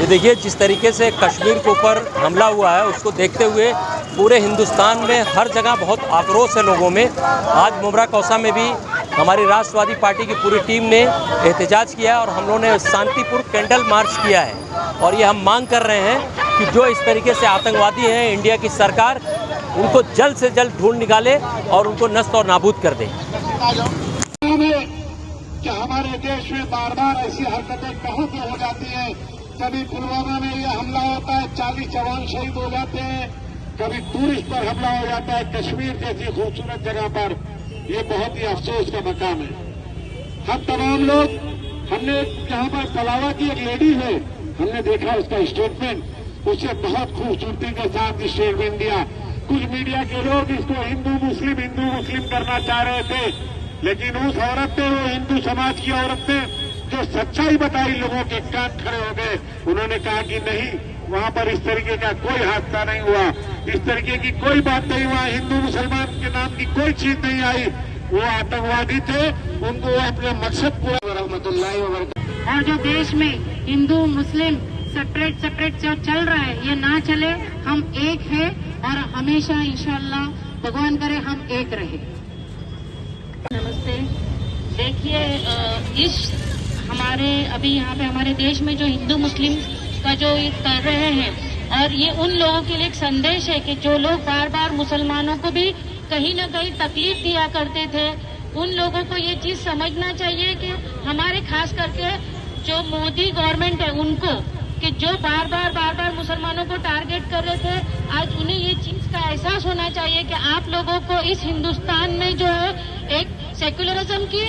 ये देखिए, जिस तरीके से कश्मीर के ऊपर हमला हुआ है उसको देखते हुए पूरे हिंदुस्तान में हर जगह बहुत आक्रोश है लोगों में। आज मुमरा कौसा में भी हमारी राष्ट्रवादी पार्टी की पूरी टीम ने एहतजाज किया और हम लोगों ने शांतिपूर्ण कैंडल मार्च किया है। और ये हम मांग कर रहे हैं कि जो इस तरीके से आतंकवादी हैं, इंडिया की सरकार उनको जल्द से जल्द ढूंढ निकाले और उनको नष्ट और नाबूद कर दे। कि हमारे देश में बार बार ऐसी हरकतें कहीं भी हो जाती हैं। कभी पुलवामा में ये हमला होता है, 40 जवान शहीद हो जाते हैं। कभी टूरिस्ट पर हमला हो जाता है कश्मीर जैसी खूबसूरत जगह पर। ये बहुत ही अफसोस का मकाम है। हम तमाम लोग, हमने यहाँ पर तलावा की एक लेडी है, हमने देखा उसका स्टेटमेट, उसे बहुत खूबसूरती के साथ स्टेटमेंट दिया। कुछ मीडिया के लोग इसको हिंदू मुस्लिम करना चाह रहे थे, लेकिन उस औरत ने, वो हिंदू समाज की औरत ने जो सच्चाई बताई, लोगों के कान खड़े हो गए। उन्होंने कहा कि नहीं, वहां पर इस तरीके का कोई हादसा नहीं हुआ, इस तरीके की कोई बात नहीं हुआ, हिंदू मुसलमान के नाम की कोई चीज नहीं आई, वो आतंकवादी थे, उनको अपने मकसद पूरा। रहमतुल्लाहि व बरकातहू। और जो देश में हिंदू मुस्लिम सेपरेट जो चल रहा है, ये ना चले। हम एक है और हमेशा इंशाअल्लाह भगवान करे हम एक रहे। नमस्ते। देखिए, इस हमारे अभी यहाँ पे हमारे देश में जो हिंदू मुस्लिम का जो कर रहे हैं, और ये उन लोगों के लिए एक संदेश है कि जो लोग बार बार मुसलमानों को भी कहीं न कहीं तकलीफ दिया करते थे, उन लोगों को ये चीज समझना चाहिए कि हमारे खास करके जो मोदी गवर्नमेंट है उनको, कि जो बार बार मुसलमानों को टारगेट कर रहे थे, आज उन्हें ये चीज का एहसास होना चाहिए कि आप लोगों को इस हिंदुस्तान में जो है एक सेक्युलरिज्म की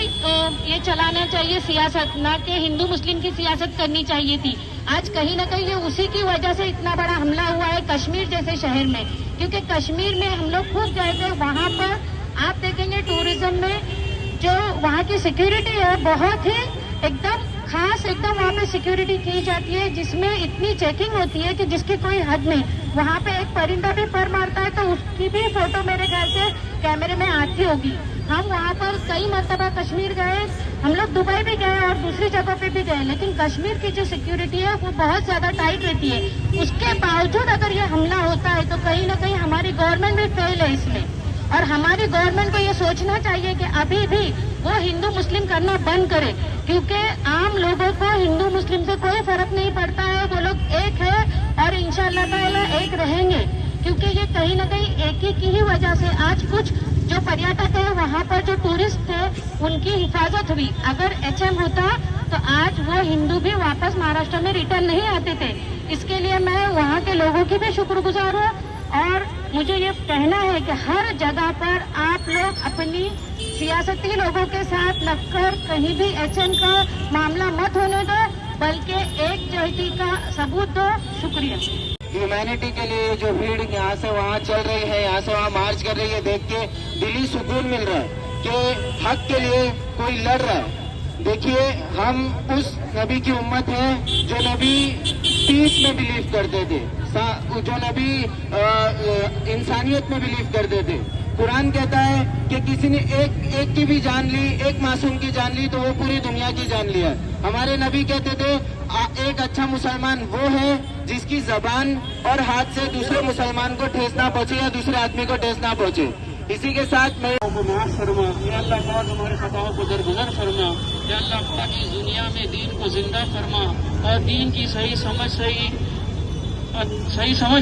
ये चलाना चाहिए सियासत, ना कि हिंदू मुस्लिम की सियासत करनी चाहिए थी। आज कहीं ना कहीं ये उसी की वजह से इतना बड़ा हमला हुआ है कश्मीर जैसे शहर में, क्योंकि कश्मीर में हम लोग खुद गए थे। वहाँ पर आप देखेंगे टूरिज्म में जो वहाँ की सिक्योरिटी है बहुत ही एकदम खास, एकदम वहाँ पे सिक्योरिटी की जाती है, जिसमें इतनी चेकिंग होती है कि जिसकी कोई हद नहीं। वहाँ पे एक परिंदा भी पर मारता है तो उसकी भी फोटो मेरे ख्याल से कैमरे में आती होगी। हम वहाँ पर कई मरतबा कश्मीर गए, हम लोग दुबई भी गए और दूसरी जगह पे भी गए, लेकिन कश्मीर की जो सिक्योरिटी है वो बहुत ज्यादा टाइट रहती है। उसके बावजूद अगर ये हमला होता है तो कहीं ना कहीं हमारी गवर्नमेंट भी फेल है इसमें, और हमारी गवर्नमेंट को ये सोचना चाहिए कि अभी भी वो हिंदू मुस्लिम करना बंद करे, क्योंकि आम लोगों को हिंदू मुस्लिम से कोई फर्क नहीं पड़ता है। वो लोग एक है और इंशाअल्लाह ताला एक रहेंगे, क्योंकि ये कहीं ना कहीं एक ही की ही वजह से आज कुछ जो पर्यटक है वहाँ पर जो टूरिस्ट थे उनकी हिफाजत हुई। अगर HM होता तो आज वो हिंदू भी वापस महाराष्ट्र में रिटर्न नहीं आते थे। इसके लिए मैं वहाँ के लोगों की भी शुक्रगुजार हूँ, और मुझे ये कहना है कि हर जगह पर आप लोग अपनी सियासती लोगों के साथ लगकर कहीं भी HM का मामला मत होने दो, बल्कि एकजुटता का सबूत दो। शुक्रिया। ह्यूमैनिटी के लिए जो भीड़ यहाँ से वहाँ चल रही है, यहाँ से वहाँ मार्च कर रही है, देख के दिली सुकून मिल रहा है कि हक के लिए कोई लड़ रहा है। देखिए, हम उस नबी की उम्मत है जो नबी पीस में बिलीव करते थे, जो नबी इंसानियत में बिलीव करते थे। कुरान कहता है कि किसी ने एक की भी जान ली, एक मासूम की जान ली तो वो पूरी दुनिया की जान लिया। हमारे नबी कहते थे एक अच्छा मुसलमान वो है जिसकी जबान और हाथ से दूसरे मुसलमान को ठेस ना पहुंचे या दूसरे आदमी को ठेस ना पहुंचे। इसी के साथ मैं माफ फरमा, या अल्लाह पाक हमारे खताओं को दरगुजर फरमा, या अल्लाह पाक इस दुनिया में दीन को जिंदा फरमा और दीन की सही समझ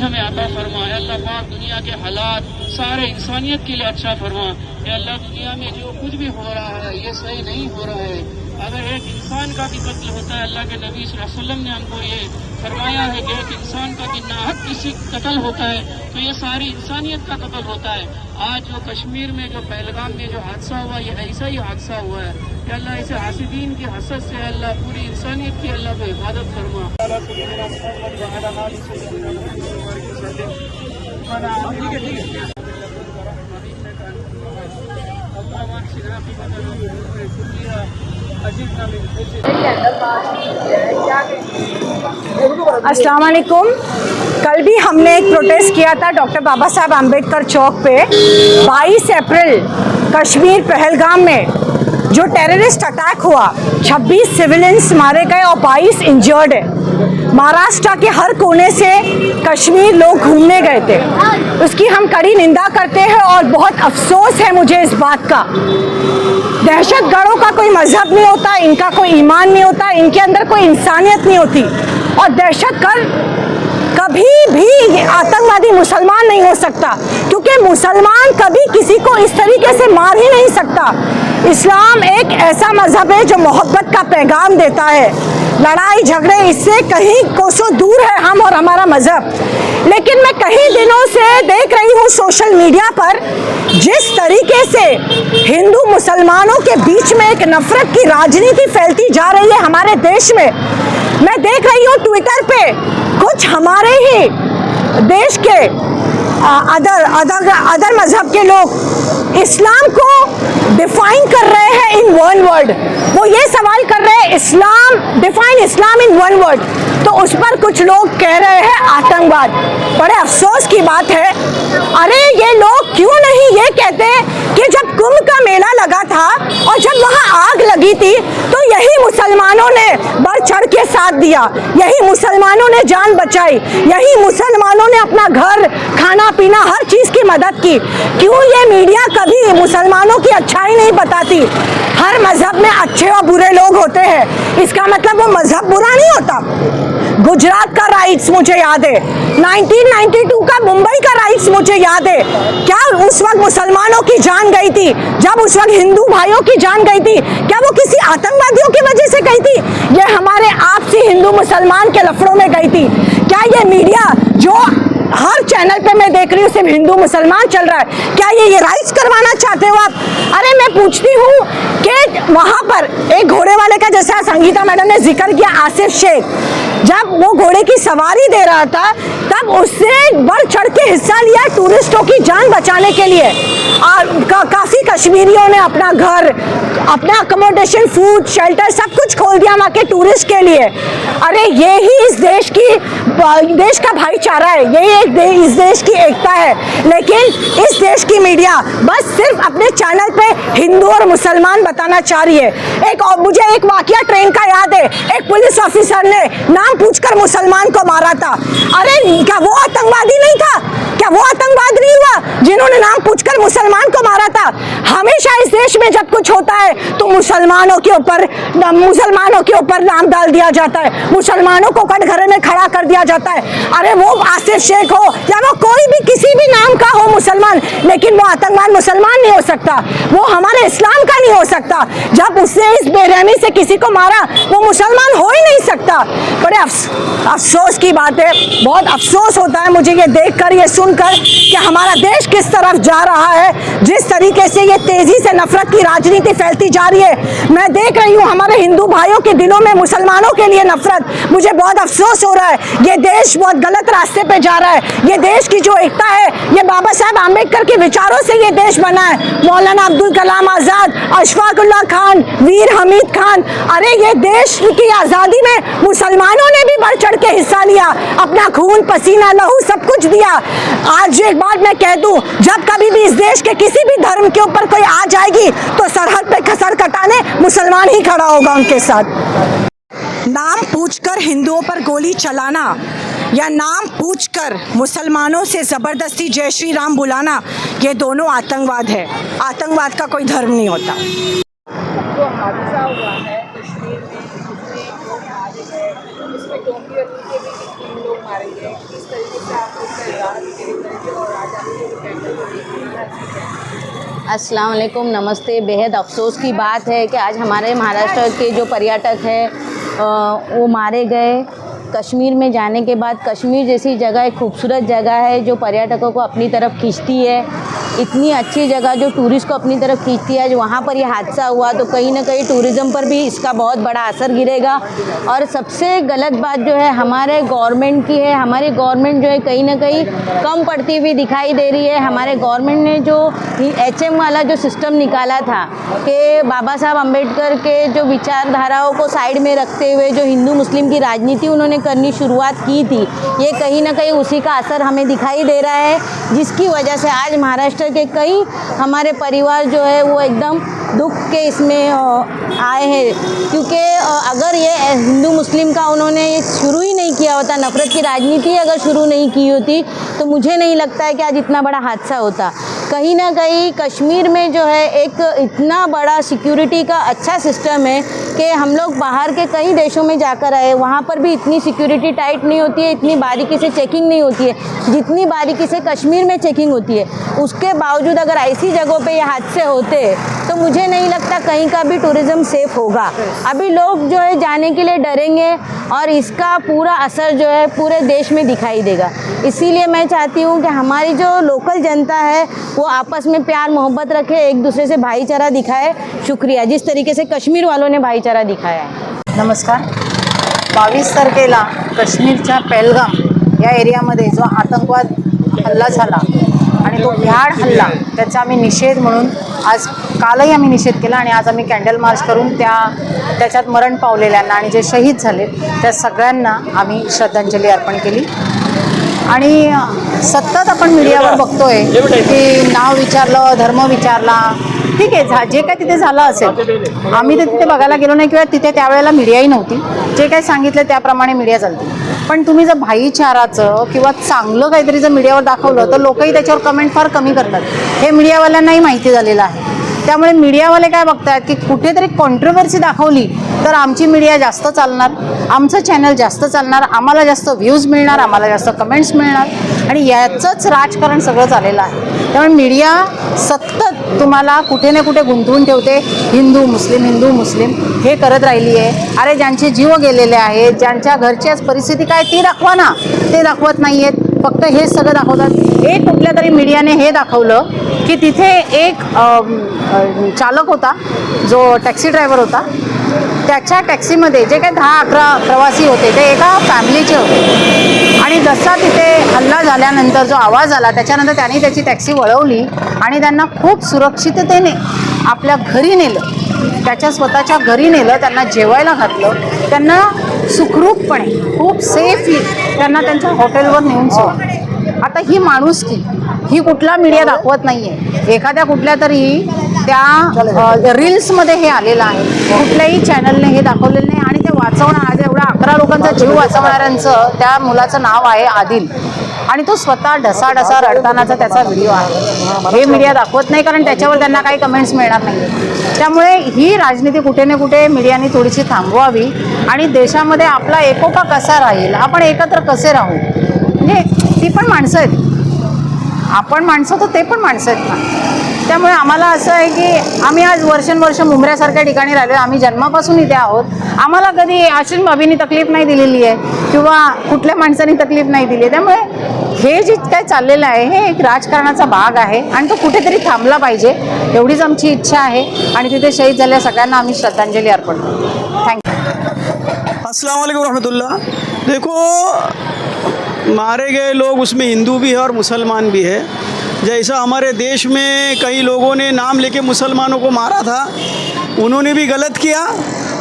हमें आता फरमा। या अल्लाह पाक दुनिया के हालात सारे इंसानियत के लिए अच्छा फरमा। या अल्लाह दुनिया में जो कुछ भी हो रहा है ये सही नहीं हो रहा है, अगर एक इंसान का भी कत्ल होता है, अल्लाह के नबी सल्लल्लाहु अलैहि वसल्लम ने हमको ये फरमाया है कि एक इंसान का भी नाहक किसी कत्ल होता है तो ये सारी इंसानियत का कत्ल होता है। आज जो कश्मीर में जो पहलगाम में जो हादसा हुआ, ये ऐसा ही हादसा हुआ है कि अल्लाह इसे हासिदीन की हसद से अल्लाह पूरी इंसानियत की अल्लाह को हिफाजत फरमा। अस्सलाम वालेकुम। कल भी हमने एक प्रोटेस्ट किया था डॉक्टर बाबा साहब आम्बेडकर चौक पे। 22 अप्रैल कश्मीर पहलगाम में जो टेररिस्ट अटैक हुआ, 26 सिविलियंस मारे गए और 22 इंजर्ड है। महाराष्ट्र के हर कोने से कश्मीर लोग घूमने गए थे, उसकी हम कड़ी निंदा करते हैं और बहुत अफसोस है मुझे इस बात का। दहशतगर्दों का कोई मजहब नहीं होता, इनका कोई ईमान नहीं होता, इनके अंदर कोई इंसानियत नहीं होती। और दहशतगर्द कभी भी आतंकवादी मुसलमान नहीं हो सकता, क्योंकि मुसलमान कभी किसी को इस तरीके से मार ही नहीं सकता। इस्लाम एक ऐसा मजहब है जो मोहब्बत का पैगाम देता है। लड़ाई झगड़े इससे कहीं कोसों दूर है हम और हमारा मजहब। लेकिन मैं कई दिनों से देख रही हूँ सोशल मीडिया पर जिस तरीके से हिंदू मुसलमानों के बीच में एक नफरत की राजनीति फैलती जा रही है हमारे देश में। मैं देख रही हूँ ट्विटर पे कुछ हमारे ही देश के अदर मजहब के लोग इस्लाम को डिफाइन कर रहे हैं इन वन वर्ड। वो ये सवाल कर रहे हैं Islam, define Islam in one word, तो उस पर कुछ लोग कह रहे हैं आतंकवाद। बड़े अफसोस की बात है। अरे ये लोग क्यों नहीं ये कहते कि जब कुंभ का मेला लगा था और जब वहाँ आग लगी थी तो यही मुसलमानों ने बढ़ चढ़ के साथ दिया, यही मुसलमानों ने जान बचाई, यही मुसलमानों ने अपना घर खाना पीना हर चीज की मदद की। क्यों ये मीडिया कभी मुसलमानों की अच्छाई नहीं बताती? हर मजहब में अच्छे और बुरे लोग होते हैं, इसका मतलब वो मजहब बुरा नहीं होता। गुजरात का राइट्स मुझे याद है, 1992 का मुंबई का राइट्स मुझे याद है। क्या उस वक्त मुसलमानों की जान गई थी? जब उस वक्त हिंदू भाइयों की जान गई थी, क्या वो किसी आतंकवादियों की वजह से गई थी? ये हमारे आपसी हिंदू मुसलमान के लफड़ों में गई थी। क्या ये मीडिया जो हर चैनल पे मैं देख रही हूँ सिर्फ हिंदू मुसलमान चल रहा है, क्या ये राइट्स करवाना चाहते हो आप? अरे मैं पूछती हूँ कि वहाँ पर एक घोड़े वाले का, जैसा संगीता मैडम ने जिक्र किया, आसिफ शेख, जब वो घोड़े की सवारी दे रहा था तब उससे बढ़ चढ़ के हिस्सा लिया टूरिस्टों की जान बचाने के लिए। और काफी कश्मीरियों ने अपना घर, अपना अकोमोडेशन, फूड, शेल्टर सब कुछ खोल दिया वहाँ के टूरिस्ट के लिए। अरे ये ही इस देश का भाईचारा है, यही इस देश की एकता है। लेकिन इस देश की मीडिया बस सिर्फ अपने चैनल पे हिंदू और मुसलमान बताना चाह रही है। मुझे एक वाकया ट्रेन का याद है, एक पुलिस ऑफिसर ने नाम पूछकर मुसलमान को मारा था। अरे क्या वो आतंकवादी नहीं था? क्या वो आतंकवाद नहीं हुआ जिन्होंने नाम पूछकर मुसलमान को मारा था? हमेशा इस देश में जब कुछ होता है तो मुसलमानों के ऊपर नाम डाल दिया जाता है, मुसलमानों को कटघरे में खड़ा कर दिया जाता है। अरे वो आसिफ शेख हो या वो कोई भी किसी भी नाम का हो मुसलमान, लेकिन वो आतंकवाद मुसलमान नहीं हो सकता, वो हमारे इस्लाम का नहीं हो सकता। जब उसने इस बेरहमी से किसी को मारा वो मुसलमान हो ही नहीं सकता। बड़े अफसोस की बात है, बहुत अफसोस होता है मुझे ये देखकर, ये सुनकर कि हमारा देश किस तरफ जा रहा है, जिस तरीके से ये तेजी से नफरत की राजनीति फैलती जा रही है। मैं देख रही हूँ हमारे हिंदू भाइयों के दिलों में मुसलमानों के लिए नफरत। मुझे बहुत अफसोस हो रहा है, ये देश बहुत गलत रास्ते पे जा रहा है। ये देश की जो एकता है, ये बाबा साहब आम्बेडकर के विचारों से ये देश बना है। मौलाना अब्दुल कलाम आजाद, अशफाक उल्लाह खान, वीर हमीद खान, अरे ये देश की आजादी में मुसलमानों ने भी बढ़ चढ़ के हिस्सा लिया, अपना खून पसीना लहू सब कुछ दिया। आज एक बात मैं कह दूं, जब कभी भी इस देश के किसी भी धर्म के ऊपर कोई आ जाएगी तो सरहद पे खसर कटाने मुसलमान ही खड़ा होगा उनके साथ। नाम पूछकर हिंदुओं पर गोली चलाना या नाम पूछकर मुसलमानों से ज़बरदस्ती जय श्री राम बुलाना, ये दोनों आतंकवाद है। आतंकवाद का कोई धर्म नहीं होता। जो हादसा हुआ है कश्मीर में, जितने लोग मारे गए, उसमें टोपी अली के भी 3 लोग मारे गए, किस तरीके से आप उसका इलाज करेंगे और आज आपके अस्सलाम वालेकुम, नमस्ते। बेहद अफसोस की बात है कि आज हमारे महाराष्ट्र के जो पर्यटक हैं वो मारे गए। कश्मीर में जाने के बाद कश्मीर जैसी जगह एक खूबसूरत जगह है जो पर्यटकों को अपनी तरफ खींचती है। इतनी अच्छी जगह जो टूरिस्ट को अपनी तरफ खींचती है, जो वहाँ पर ये हादसा हुआ तो कहीं ना कहीं टूरिज़्म पर भी इसका बहुत बड़ा असर गिरेगा। और सबसे गलत बात जो है हमारे गवर्नमेंट की है। हमारी गवर्नमेंट जो है कहीं ना कहीं कम पड़ती हुई दिखाई दे रही है। हमारे गवर्नमेंट ने जो HM वाला जो सिस्टम निकाला था कि बाबा साहब अम्बेडकर के जो विचारधाराओं को साइड में रखते हुए जो हिंदू मुस्लिम की राजनीति उन्होंने करनी शुरुआत की थी, ये कहीं ना कहीं उसी का असर हमें दिखाई दे रहा है, जिसकी वजह से आज महाराष्ट्र के कई हमारे परिवार जो है वो एकदम दुख के इसमें आए हैं। क्योंकि अगर ये हिंदू मुस्लिम का उन्होंने ये शुरू ही नहीं किया होता, नफ़रत की राजनीति अगर शुरू नहीं की होती, तो मुझे नहीं लगता है कि आज इतना बड़ा हादसा होता। कहीं ना कहीं कश्मीर में जो है एक इतना बड़ा सिक्योरिटी का अच्छा सिस्टम है कि हम लोग बाहर के कई देशों में जाकर आए, वहाँ पर भी इतनी सिक्योरिटी टाइट नहीं होती है, इतनी बारीकी से चेकिंग नहीं होती है जितनी बारीकी से कश्मीर में चेकिंग होती है। उसके बावजूद अगर ऐसी जगहों पे ये हादसे होते तो मुझे नहीं लगता कहीं का भी टूरिज़्म सेफ़ होगा। अभी लोग जो है जाने के लिए डरेंगे और इसका पूरा असर जो है पूरे देश में दिखाई देगा। इसीलिए मैं चाहती हूँ कि हमारी जो लोकल जनता है वो आपस में प्यार मोहब्बत रखे, एक दूसरे से भाईचारा दिखाए। शुक्रिया, जिस तरीके से कश्मीर वालों ने भाईचारा दिखाया है। नमस्कार। 22 तारखेला काश्मीरच्या पहलगाम या एरियामध्ये जो आतंकवाद हल्ला झाला आणि तो भ्याड हल्ला, त्याचा आम्ही निषेध म्हणून आज कालही आम्ही निषेध केला आणि आज आम्ही कॅन्डल मार्च करून त्याच्यात मरण पावलेल्यांना आणि जे शहीद झाले त्या सगळ्यांना आम्ही श्रद्धांजली अर्पण केली। आणि सतत आपण मीडियावर बघतोय की नाव विचारलं, धर्म विचारला, ठीक आहे, जे काय तिथे झालं असेल, आम्ही तर तिथे बघायला गेलो नाही किंवा तिथे त्यावेळेला मीडियाही नव्हती, जे काय सांगितलं त्याप्रमाणे मीडिया चालते। पण तुम्ही जर भाईचाराचं किंवा चांगलं काहीतरी जर मीडियावर दाखवलं तर लोकही त्याच्यावर कमेंट फार कमी करतात, हे मीडियावाल्यांनाही माहिती झालेलं आहे। त्यामुळे मीडियावाले काय बघतात की कुठेतरी कॉन्ट्रोवर्सी दाखवली तर आमची मीडिया जास्त चालणार, आमचं चॅनल जास्त चालणार, आम्हाला जास्त व्ह्यूज मिळणार, आम्हाला जास्त कमेंट्स मिळणार आणि याचंच राजकारण सगळं चाललेलं आहे। त्यामुळे मीडिया सतत तुम्हाला कुठे ना कुठे गुंतवून ठेवते, हिंदू मुस्लिम हे करत राहिली आहे। अरे ज्यांचे जीव गेलेले आहेत, ज्यांच्या घरच्याच परिस्थिती काय ती दाखवा ना, ते दाखवत नाही आहेत, फक्त हेच सगळं दाखवतात। एक कुठल्या तरी मीडियाने हे दाखवलं की तिथे एक चालक होता जो टॅक्सी ड्रायव्हर होता, त्याच्या टॅक्सीमध्ये जे काही 10-11 प्रवासी होते ते एका फॅमिलीचे होते आणि जसा तिथे हल्ला झाल्यानंतर जो आवाज आला त्याच्यानंतर त्यांनी त्याची टॅक्सी वळवली आणि त्यांना खूप सुरक्षिततेने आपल्या घरी नेलं, त्याच्या स्वतःच्या घरी नेलं, त्यांना जेवायला घातलं, त्यांना सुखरूपपणे खूप सेफली त्यांना त्यांच्या हॉटेलवर नेऊन सोडलं। आता ही माणुसकी ही कुठला मीडिया दाखवत नाही आहे, एखाद्या कुठल्या तरी त्या रील्समध्ये हे आलेलं आहे, कुठल्याही चॅनलने हे दाखवलेलं नाही आणि ते वाचवणार एवढा 11 लोकांचा जीव वाचवणाऱ्यांचं त्या मुलाचं नाव आहे आदिल आणि तो स्वतः ढसाढसा रडतानाचा त्याचा व्हिडिओ आहे। हे मीडिया दाखवत नाही कारण त्याच्यावर त्यांना काही कमेंट्स मिळणार नाही। त्यामुळे ही राजनीती कुठे ना कुठे मीडियाने थोडीशी थांबवावी आणि देशामध्ये आपला एकोपा कसा राहील, आपण एकत्र कसे राहू, म्हणजे ती पण माणसं आहेत, आपण माणसं तर ते पण माणसं आहेत ना। त्यामुळे आम्हाला असं आहे की आम्ही आज वर्षानुवर्ष मुंबऱ्यासारख्या ठिकाणी राहिलो, आम्ही जन्मापासून इथे आहोत, आम्हाला कधी अश्विन भाभींनी तकलीफ नाही दिलेली आहे किंवा कुठल्या माणसांनी तकलीफ नाही दिली आहे। त्यामुळे हे जे काय चाललेलं आहे हे एक राजकारणाचा भाग आहे आणि तो कुठेतरी थांबला पाहिजे, एवढीच आमची इच्छा आहे आणि तिथे शहीद झालेल्या सगळ्यांना आम्ही श्रद्धांजली अर्पण करतो। थँक्यू। अस्सलाम वालेकुम रहमतुल्लाह। देखो, मारे गए लोग उसमें हिंदू भी है और मुसलमान भी है। जैसा हमारे देश में कई लोगों ने नाम लेके मुसलमानों को मारा था, उन्होंने भी गलत किया,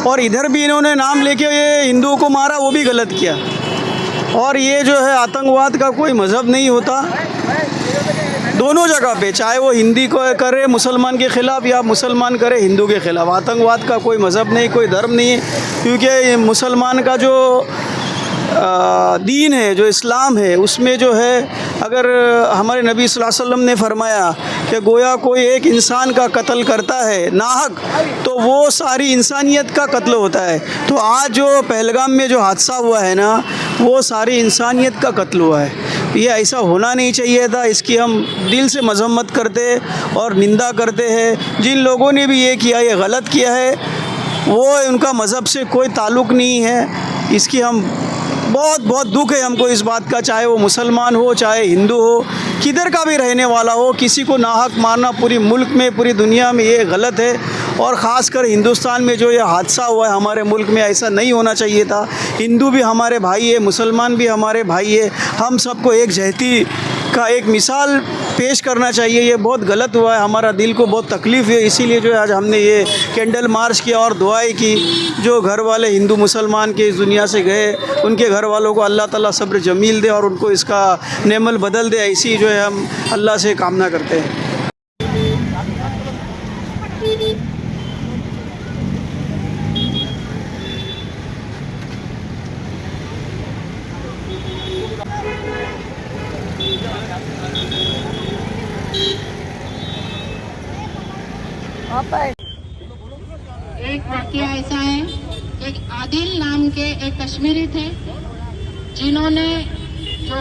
और इधर भी इन्होंने नाम लेके ये हिंदुओं को मारा, वो भी गलत किया। और ये जो है आतंकवाद का कोई मज़हब नहीं होता, दोनों जगह पे, चाहे वो हिंदी को करे मुसलमान के ख़िलाफ़ या मुसलमान करे हिंदू के ख़िलाफ़, आतंकवाद का कोई मज़हब नहीं, कोई धर्म नहीं है। क्योंकि मुसलमान का जो दीन है, जो इस्लाम है, उसमें जो है अगर हमारे नबी सल्लल्लाहु अलैहि वसल्लम ने फरमाया कि गोया कोई एक इंसान का कत्ल करता है नाहक, तो वो सारी इंसानियत का कत्ल होता है। तो आज जो पहलगाम में जो हादसा हुआ है ना, वो सारी इंसानियत का कत्ल हुआ है। ये ऐसा होना नहीं चाहिए था। इसकी हम दिल से मजम्मत करते और निंदा करते हैं। जिन लोगों ने भी ये किया, ये गलत किया है, वो उनका मज़हब से कोई ताल्लुक़ नहीं है। इसकी हम बहुत दुख है हमको इस बात का, चाहे वो मुसलमान हो, चाहे हिंदू हो, किधर का भी रहने वाला हो, किसी को नाहक मारना पूरी मुल्क में, पूरी दुनिया में ये गलत है। और ख़ासकर हिंदुस्तान में जो ये हादसा हुआ है हमारे मुल्क में, ऐसा नहीं होना चाहिए था। हिंदू भी हमारे भाई है, मुसलमान भी हमारे भाई है। हम सबको एक जहती का एक मिसाल पेश करना चाहिए। ये बहुत गलत हुआ है, हमारा दिल को बहुत तकलीफ़ है। इसीलिए जो है आज हमने ये कैंडल मार्च किया और दुआएं की। जो घर वाले हिंदू मुसलमान के इस दुनिया से गए, उनके घर वालों को अल्लाह ताला सब्र जमील दे और उनको इसका नेमल बदल दे, ऐसी जो है हम अल्लाह से कामना करते हैं। एक वाकया ऐसा है, एक आदिल नाम के एक कश्मीरी थे, जिन्होंने जो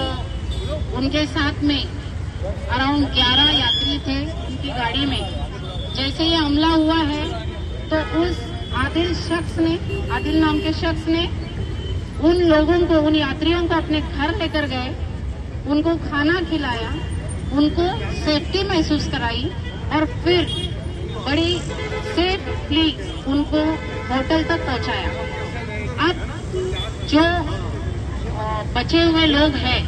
उनके साथ में अराउंड 11 यात्री थे उनकी गाड़ी में, जैसे ये हमला हुआ है तो उस आदिल नाम के शख्स ने उन लोगों को, उन यात्रियों को अपने घर लेकर गए, उनको खाना खिलाया, उनको सेफ्टी महसूस कराई और फिर बड़ी सेफली उनको होटल तक पहुंचाया। अब जो बचे हुए लोग हैं,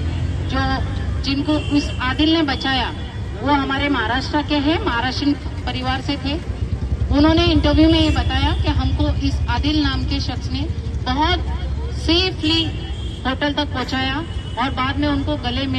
जिनको उस आदिल ने बचाया, वो हमारे महाराष्ट्र के हैं, महाराष्ट्र परिवार से थे। उन्होंने इंटरव्यू में ये बताया कि हमको इस आदिल नाम के शख्स ने बहुत सेफली होटल तक पहुंचाया और बाद में उनको गले मिल